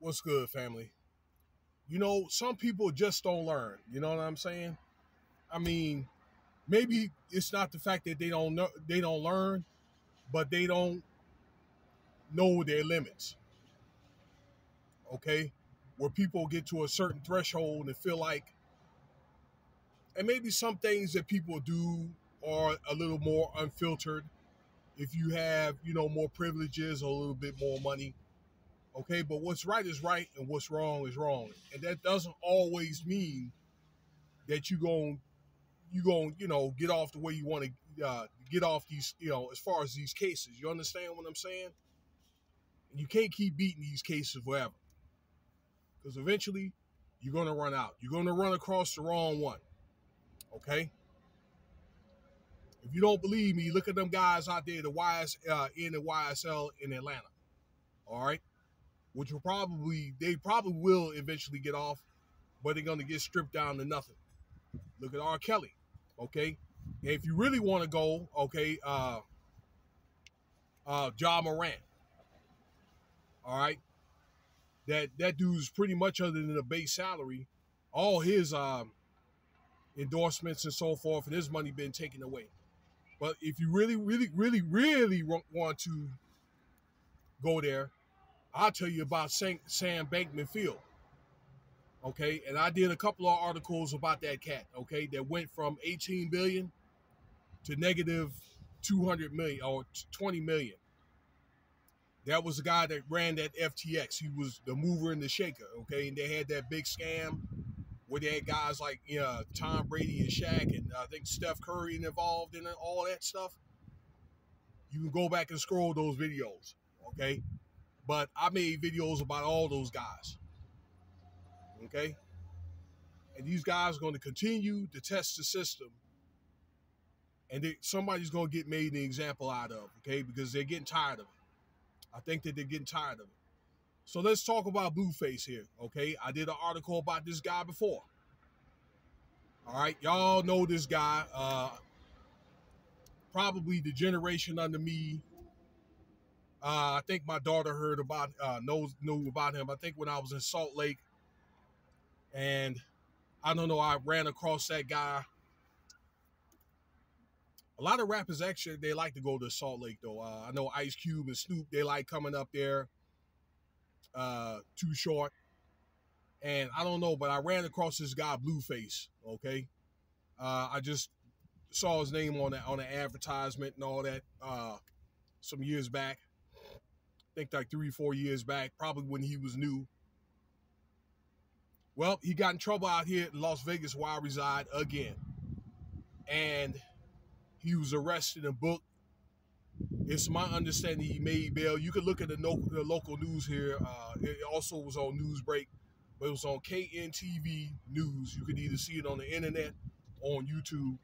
What's good, family? Some people just don't learn. You know what I'm saying? I mean, maybe it's not the fact that they don't learn, but they don't know their limits. Okay, where people get to a certain threshold and feel like, and maybe some things that people do are a little more unfiltered. If you have, more privileges or a little bit more money, okay. But what's right is right, and what's wrong is wrong, and that doesn't always mean that you going get off the way you want to get off these, as far as these cases. You understand what I'm saying? And you can't keep beating these cases forever, because eventually you're going to run out. You're going to run across the wrong one. Okay. If you don't believe me, look at them guys out there, the in the YSL in Atlanta. All right. Which they probably will eventually get off, but they're going to get stripped down to nothing. Look at R. Kelly. Okay. And if you really want to go, okay, Ja Morant. All right. That dude's pretty much, other than the base salary, all his endorsements and so forth, and his money been taken away. But if you really, really, really, really want to go there, I'll tell you about Sam Bankman-Fried. Okay, and I did a couple of articles about that cat. Okay, that went from 18 billion to negative 200 million or 20 million. That was the guy that ran that FTX. He was the mover and the shaker. Okay, and they had that big scam where they had guys like Tom Brady and Shaq, and I think Steph Curry involved in it, all that stuff. You can go back and scroll those videos. Okay, but I made videos about all those guys. Okay, and these guys are going to continue to test the system, and somebody's going to get made an example out of. Okay, because they're getting tired of it. I think that they're getting tired of it. So let's talk about Blueface here, okay? I did an article about this guy before. All right, y'all know this guy. Probably the generation under me. I think my daughter heard about, knew about him. I think when I was in Salt Lake, and I don't know, I ran across that guy. A lot of rappers actually, they like to go to Salt Lake though. I know Ice Cube and Snoop, they like coming up there. Too Short. And I don't know, but I ran across this guy Blueface. Okay, I just saw his name on the advertisement and all that some years back. I think like 3-4 years back, probably when he was new. Well, he got in trouble out here in Las Vegas where I reside again, and he was arrested and booked. It's my understanding he made bail. You could look at the local news here. It also was on Newsbreak, but it was on KNTV News. You could either see it on the internet or on YouTube.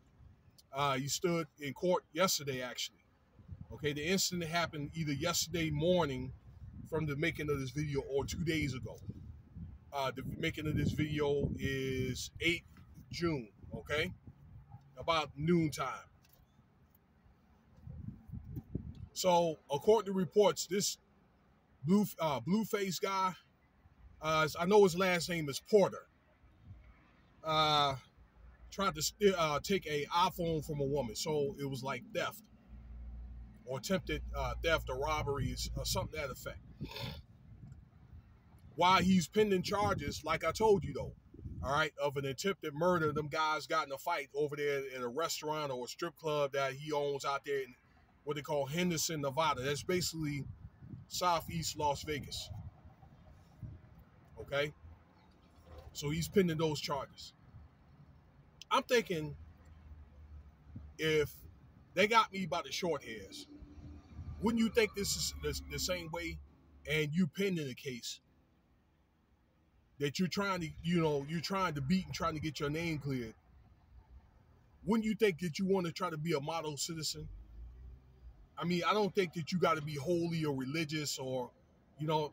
He stood in court yesterday, actually. Okay, the incident happened either yesterday morning from the making of this video or 2 days ago. The making of this video is 8 June, okay? About noontime. So, according to reports, this Blueface guy, I know his last name is Porter, tried to take a iPhone from a woman. So it was like theft or attempted theft or robbery or something to that effect. While he's pending charges, like I told you though, all right, of an attempted murder. Them guys got in a fight over there in a restaurant or a strip club that he owns out there in what they call Henderson, Nevada. That's basically southeast Las Vegas. Okay? So he's pending those charges. I'm thinking, if they got me by the short hairs, wouldn't you think this is the same way? And you pending a case that you're trying to beat and trying to get your name cleared. Wouldn't you think that you want to try to be a model citizen? I mean, I don't think that you got to be holy or religious or,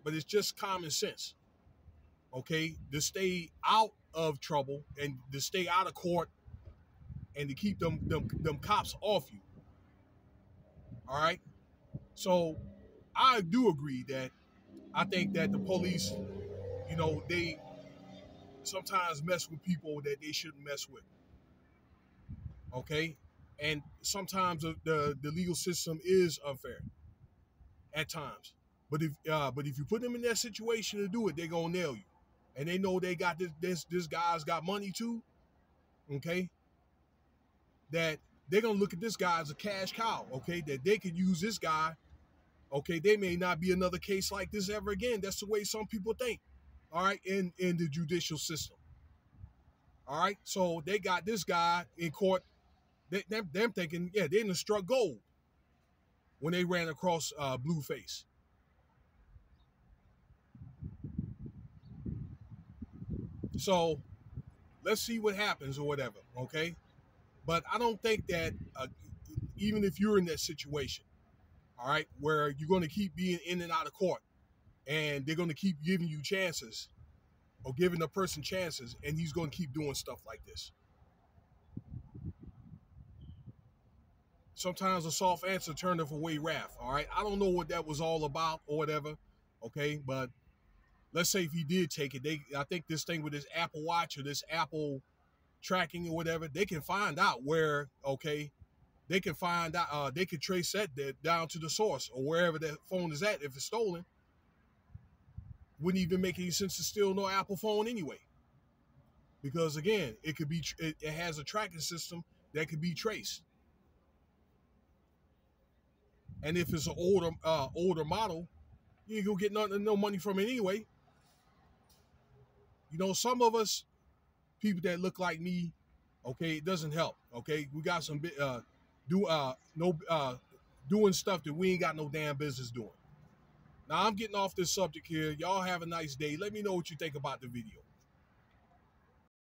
but it's just common sense. Okay, to stay out of trouble and to stay out of court and to keep them cops off you. All right. So I do agree that I think that the police they sometimes mess with people that they shouldn't mess with. Okay, and sometimes the legal system is unfair at times. But if you put them in that situation to do it, they're gonna nail you, and they know they got this guy's got money too. Okay, that they're gonna look at this guy as a cash cow. Okay, that they could use this guy. Okay, they may not be another case like this ever again. That's the way some people think. All right, in the judicial system. All right, so they got this guy in court. Them thinking, yeah, they didn't struck gold when they ran across Blueface. So let's see what happens or whatever. Okay, but I don't think that even if you're in that situation, all right, where you're going to keep being in and out of court, and they're going to keep giving you chances or giving a person chances, and he's going to keep doing stuff like this. Sometimes a soft answer turneth away wrath. All right, I don't know what that was all about or whatever. Okay, but let's say if he did take it, I think this thing with this Apple Watch or this Apple tracking or whatever, they can find out where. Okay, they can find out. They can trace that down to the source or wherever that phone is at. If it's stolen, wouldn't even make any sense to steal no Apple phone anyway, because again, it could be it has a tracking system that could be traced. And if it's an older model, you ain't gonna get no money from it anyway. Some of us people that look like me, okay, it doesn't help. Okay, we got some doing stuff that we ain't got no damn business doing. Now I'm getting off this subject here. Y'all have a nice day. Let me know what you think about the video.